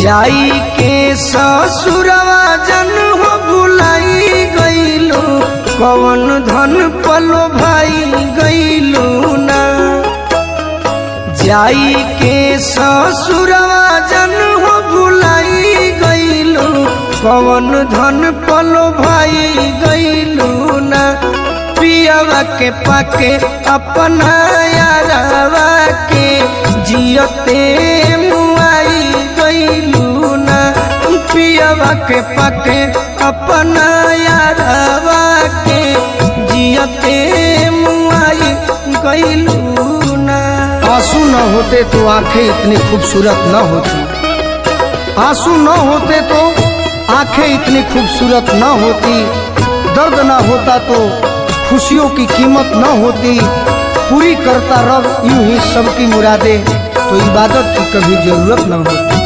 जाई के ससुरवा जन हो भुलाई गईलू, कवन धन पलो भाई गईलू ना। जाई के ससुरवा जन हो भुलाई गईलू, कवन धन पलो भाई गईलू ना। पियवा के पाके अपना यारवा के जियते मुआई गईलू ना। पियवा के पाके अपना यारवा के जियते मुआई गईलू ना। आंसू न होते तो आंखें इतनी खूबसूरत न होती, आंसू न होते तो आंखें इतनी खूबसूरत न होती। दर्द न होता तो खुशियों की कीमत न होती। पूरी करता रब यूं ही सबकी मुरादें, तो इबादत की कभी जरूरत न होती।